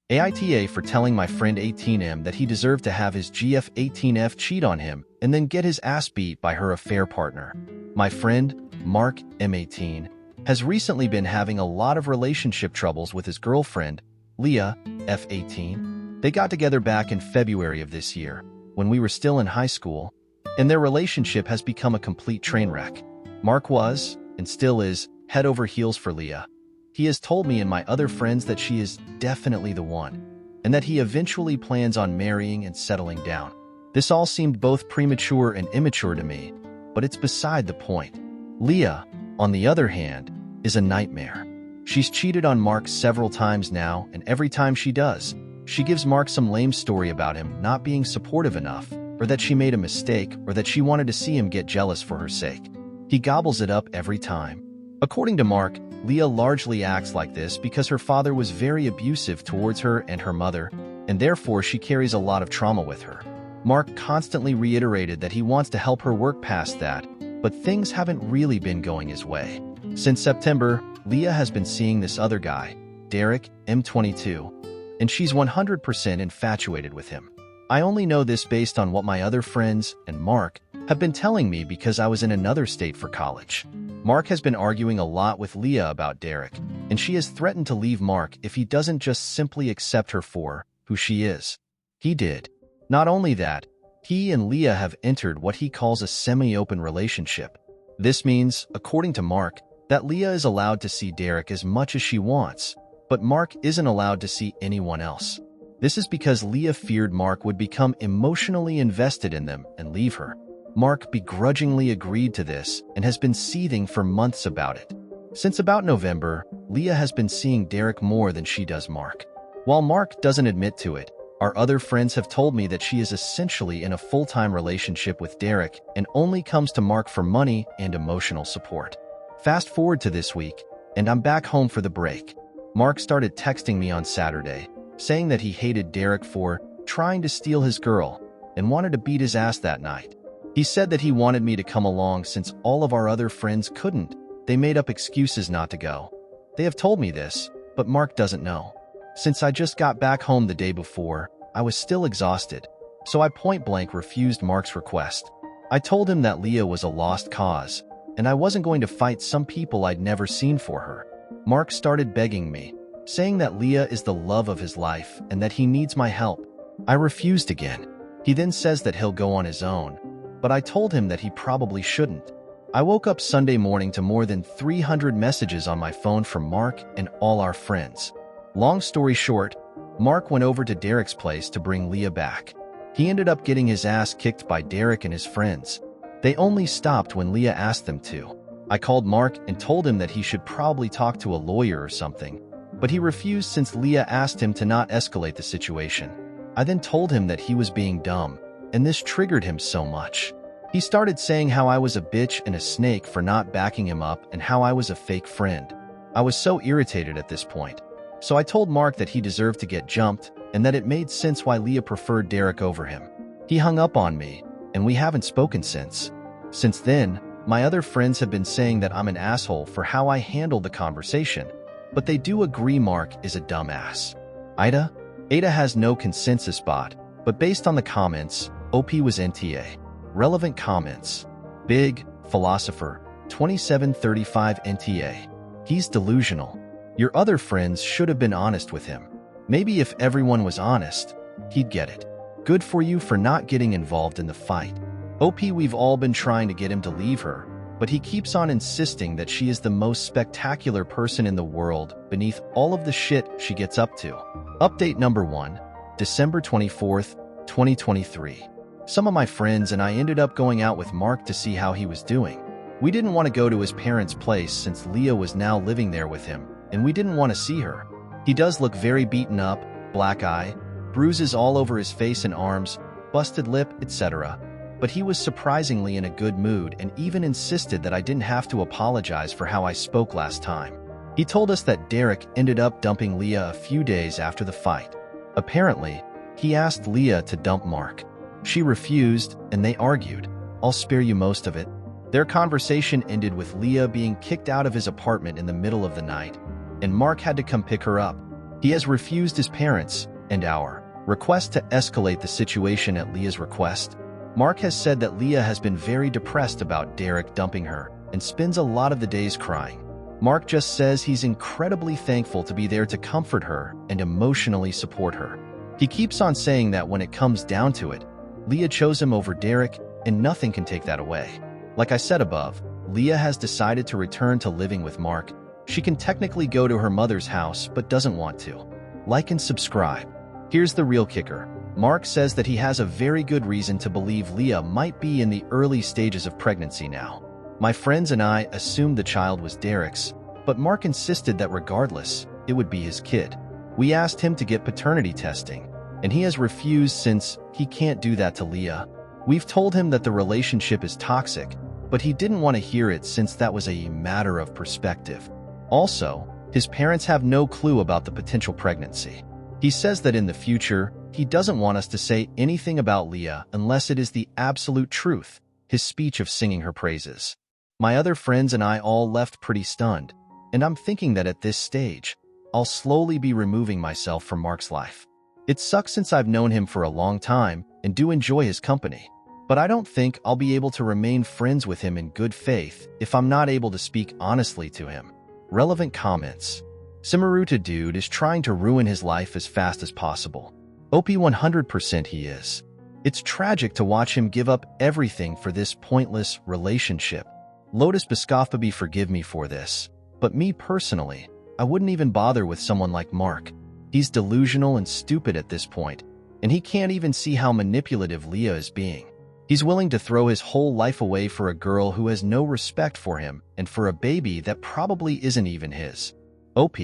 AITA for telling my friend 18M that he deserved to have his GF 18F cheat on him and then get his ass beat by her affair partner. My friend, Mark, M18, has recently been having a lot of relationship troubles with his girlfriend, Leah, F18. They got together back in February of this year, when we were still in high school, and their relationship has become a complete train wreck. Mark was, and still is, head over heels for Leah. He has told me and my other friends that she is definitely the one, and that he eventually plans on marrying and settling down. This all seemed both premature and immature to me, but it's beside the point. Leah, on the other hand, is a nightmare. She's cheated on Mark several times now, and every time she does, she gives Mark some lame story about him not being supportive enough, or that she made a mistake, or that she wanted to see him get jealous for her sake. He gobbles it up every time. According to Mark, Leah largely acts like this because her father was very abusive towards her and her mother, and therefore she carries a lot of trauma with her. Mark constantly reiterated that he wants to help her work past that, but things haven't really been going his way. Since September, Leah has been seeing this other guy, Derek, M22, and she's 100% infatuated with him. I only know this based on what my other friends and Mark have been telling me because I was in another state for college. Mark has been arguing a lot with Leah about Derek, and she has threatened to leave Mark if he doesn't just simply accept her for who she is. He did. Not only that, he and Leah have entered what he calls a semi-open relationship. This means, according to Mark, that Leah is allowed to see Derek as much as she wants, but Mark isn't allowed to see anyone else. This is because Leah feared Mark would become emotionally invested in them and leave her. Mark begrudgingly agreed to this and has been seething for months about it. Since about November, Leah has been seeing Derek more than she does Mark. While Mark doesn't admit to it, our other friends have told me that she is essentially in a full-time relationship with Derek and only comes to Mark for money and emotional support. Fast forward to this week, and I'm back home for the break. Mark started texting me on Saturday, saying that he hated Derek for trying to steal his girl and wanted to beat his ass that night. He said that he wanted me to come along since all of our other friends couldn't. They made up excuses not to go. They have told me this, but Mark doesn't know. Since I just got back home the day before, I was still exhausted, so I point-blank refused Mark's request. I told him that Leah was a lost cause, and I wasn't going to fight some people I'd never seen for her. Mark started begging me, saying that Leah is the love of his life and that he needs my help. I refused again. He then says that he'll go on his own, but I told him that he probably shouldn't. I woke up Sunday morning to more than 300 messages on my phone from Mark and all our friends. Long story short, Mark went over to Derek's place to bring Leah back. He ended up getting his ass kicked by Derek and his friends. They only stopped when Leah asked them to. I called Mark and told him that he should probably talk to a lawyer or something, but he refused since Leah asked him to not escalate the situation. I then told him that he was being dumb, and this triggered him so much. He started saying how I was a bitch and a snake for not backing him up and how I was a fake friend. I was so irritated at this point. So I told Mark that he deserved to get jumped and that it made sense why Leah preferred Derek over him. He hung up on me, and we haven't spoken since. Since then, my other friends have been saying that I'm an asshole for how I handled the conversation, but they do agree Mark is a dumbass. AITA has no consensus bot, but based on the comments, OP was NTA. Relevant comments. Big, Philosopher, 2735 NTA. He's delusional. Your other friends should have been honest with him. Maybe if everyone was honest, he'd get it. Good for you for not getting involved in the fight. OP, we've all been trying to get him to leave her, but he keeps on insisting that she is the most spectacular person in the world beneath all of the shit she gets up to. Update number 1, December 24th, 2023. Some of my friends and I ended up going out with Mark to see how he was doing. We didn't want to go to his parents' place since Leah was now living there with him, and we didn't want to see her. He does look very beaten up, black eye, bruises all over his face and arms, busted lip, etc. But he was surprisingly in a good mood and even insisted that I didn't have to apologize for how I spoke last time. He told us that Derek ended up dumping Leah a few days after the fight. Apparently, he asked Leah to dump Mark. She refused, and they argued. I'll spare you most of it. Their conversation ended with Leah being kicked out of his apartment in the middle of the night, and Mark had to come pick her up. He He has refused his parents and our request to escalate the situation at Leah's request. Mark has said that Leah has been very depressed about Derek dumping her and spends a lot of the days crying. Mark just says he's incredibly thankful to be there to comfort her and emotionally support her. He keeps on saying that when it comes down to it, Leah chose him over Derek, and nothing can take that away. Like I said above, Leah has decided to return to living with Mark. She can technically go to her mother's house, but doesn't want to. Like and subscribe. Here's the real kicker. Mark says that he has a very good reason to believe Leah might be in the early stages of pregnancy now. My friends and I assumed the child was Derek's, but Mark insisted that regardless, it would be his kid. We asked him to get paternity testing, and he has refused since he can't do that to Leah. We've told him that the relationship is toxic, but he didn't want to hear it since that was a matter of perspective. Also, his parents have no clue about the potential pregnancy. He says that in the future, he doesn't want us to say anything about Leah unless it is the absolute truth, his speech of singing her praises. My other friends and I all left pretty stunned, and I'm thinking that at this stage, I'll slowly be removing myself from Mark's life. It sucks since I've known him for a long time and do enjoy his company, but I don't think I'll be able to remain friends with him in good faith if I'm not able to speak honestly to him. Relevant comments. Simaruta dude is trying to ruin his life as fast as possible. OP 100% he is. It's tragic to watch him give up everything for this pointless relationship. Lotus Biscofabi, forgive me for this, but me personally, I wouldn't even bother with someone like Mark. He's delusional and stupid at this point, and he can't even see how manipulative Leah is being. He's willing to throw his whole life away for a girl who has no respect for him and for a baby that probably isn't even his. OP,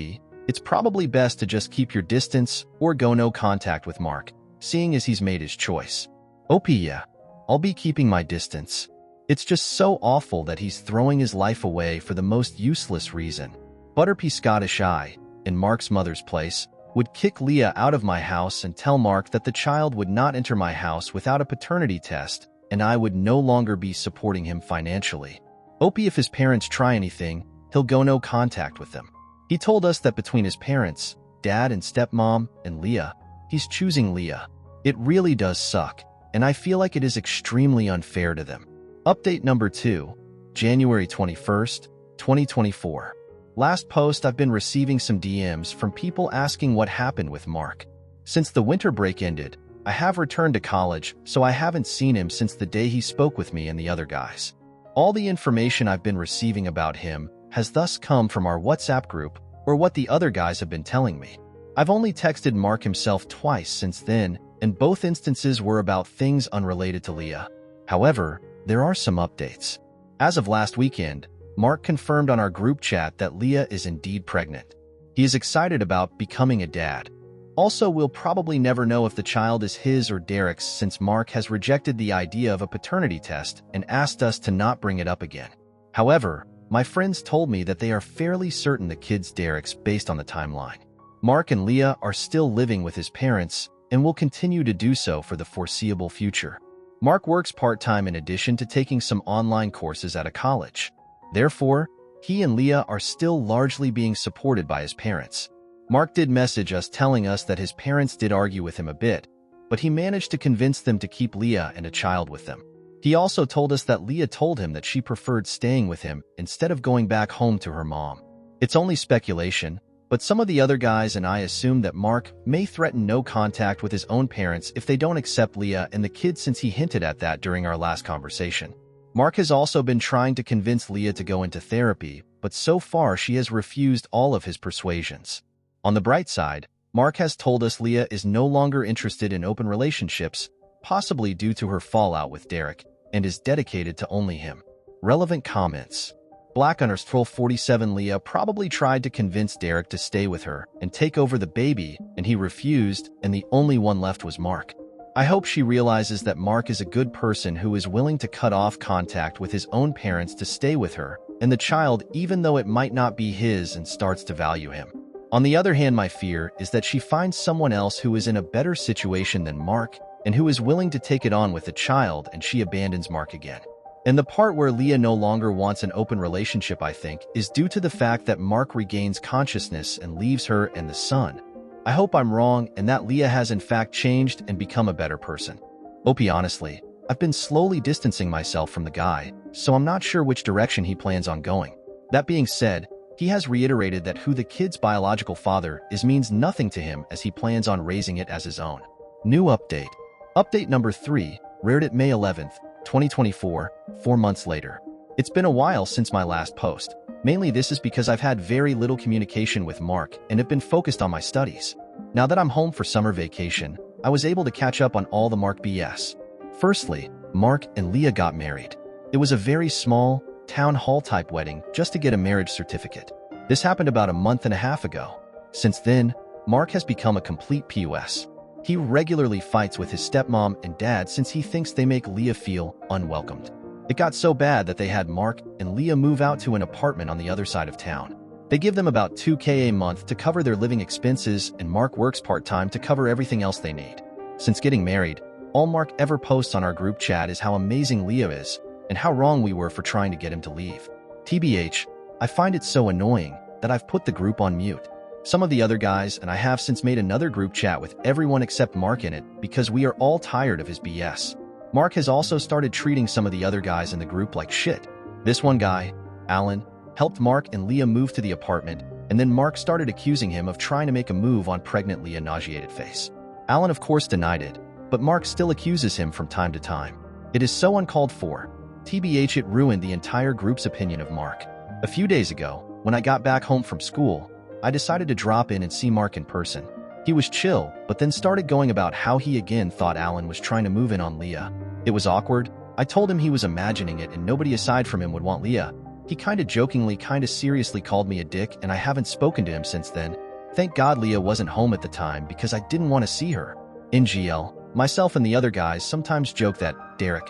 it's probably best to just keep your distance or go no contact with Mark, seeing as he's made his choice. OP, yeah, I'll be keeping my distance. It's just so awful that he's throwing his life away for the most useless reason. Butterpea Scottish I, in Mark's mother's place, would kick Leah out of my house and tell Mark that the child would not enter my house without a paternity test, and I would no longer be supporting him financially. OP, if his parents try anything, he'll go no contact with them. He told us that between his parents, dad and stepmom, and Leah, he's choosing Leah. It really does suck, and I feel like it is extremely unfair to them. Update number 2, January 21st, 2024. Last post, I've been receiving some DMs from people asking what happened with Mark. Since the winter break ended, I have returned to college, so I haven't seen him since the day he spoke with me and the other guys. All the information I've been receiving about him has thus come from our WhatsApp group or what the other guys have been telling me. I've only texted Mark himself twice since then, and both instances were about things unrelated to Leah. However, there are some updates. As of last weekend, Mark confirmed on our group chat that Leah is indeed pregnant. He is excited about becoming a dad. Also, we'll probably never know if the child is his or Derek's since Mark has rejected the idea of a paternity test and asked us to not bring it up again. However, my friends told me that they are fairly certain the kid's Derek's based on the timeline. Mark and Leah are still living with his parents and will continue to do so for the foreseeable future. Mark works part-time in addition to taking some online courses at a college. Therefore, he and Leah are still largely being supported by his parents. Mark did message us telling us that his parents did argue with him a bit, but he managed to convince them to keep Leah and a child with them. He also told us that Leah told him that she preferred staying with him instead of going back home to her mom. It's only speculation, but some of the other guys and I assume that Mark may threaten no contact with his own parents if they don't accept Leah and the kid since he hinted at that during our last conversation. Mark has also been trying to convince Leah to go into therapy, but so far she has refused all of his persuasions. On the bright side, Mark has told us Leah is no longer interested in open relationships, possibly due to her fallout with Derek, and is dedicated to only him. Relevant comments. Black_47 Leah probably tried to convince Derek to stay with her and take over the baby, and he refused, and the only one left was Mark. I hope she realizes that Mark is a good person who is willing to cut off contact with his own parents to stay with her and the child even though it might not be his and starts to value him. On the other hand, my fear is that she finds someone else who is in a better situation than Mark and who is willing to take it on with the child and she abandons Mark again. And the part where Leah no longer wants an open relationship, I think, is due to the fact that Mark regains consciousness and leaves her and the son. I hope I'm wrong and that Leah has in fact changed and become a better person. OP, honestly, I've been slowly distancing myself from the guy, so I'm not sure which direction he plans on going. That being said, he has reiterated that who the kid's biological father is means nothing to him as he plans on raising it as his own. New update. Update number 3, Reddit May 11th, 2024, 4 months later. It's been a while since my last post. Mainly this is because I've had very little communication with Mark and have been focused on my studies. Now that I'm home for summer vacation, I was able to catch up on all the Mark BS. Firstly, Mark and Leah got married. It was a very small, town hall type wedding just to get a marriage certificate. This happened about a month and a half ago. Since then, Mark has become a complete POS. He regularly fights with his stepmom and dad since he thinks they make Leah feel unwelcomed. It got so bad that they had Mark and Leah move out to an apartment on the other side of town. They give them about $2,000 a month to cover their living expenses, and Mark works part-time to cover everything else they need. Since getting married, all Mark ever posts on our group chat is how amazing Leah is and how wrong we were for trying to get him to leave. TBH, I find it so annoying that I've put the group on mute. Some of the other guys and I have since made another group chat with everyone except Mark in it because we are all tired of his BS. Mark has also started treating some of the other guys in the group like shit. This one guy, Alan, helped Mark and Leah move to the apartment, and then Mark started accusing him of trying to make a move on pregnant Leah nauseated face. Alan of course denied it, but Mark still accuses him from time to time. It is so uncalled for. TBH, it ruined the entire group's opinion of Mark. A few days ago, when I got back home from school, I decided to drop in and see Mark in person. He was chill, but then started going about how he again thought Alan was trying to move in on Leah. It was awkward. I told him he was imagining it and nobody aside from him would want Leah. He kinda jokingly, kinda seriously called me a dick, and I haven't spoken to him since then. Thank God Leah wasn't home at the time because I didn't want to see her. In GL, myself and the other guys sometimes joke that Derek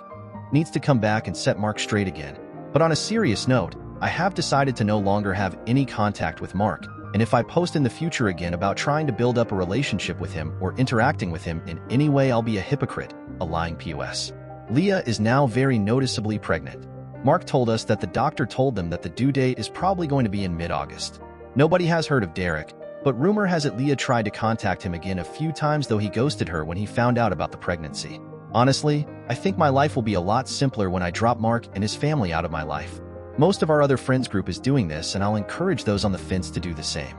needs to come back and set Mark straight again. But on a serious note, I have decided to no longer have any contact with Mark, and if I post in the future again about trying to build up a relationship with him or interacting with him in any way, I'll be a hypocrite, a lying POS. Leah is now very noticeably pregnant. Mark told us that the doctor told them that the due date is probably going to be in mid-August. Nobody has heard of Derek, but rumor has it Leah tried to contact him again a few times, though he ghosted her when he found out about the pregnancy. Honestly, I think my life will be a lot simpler when I drop Mark and his family out of my life. Most of our other friends group is doing this, and I'll encourage those on the fence to do the same.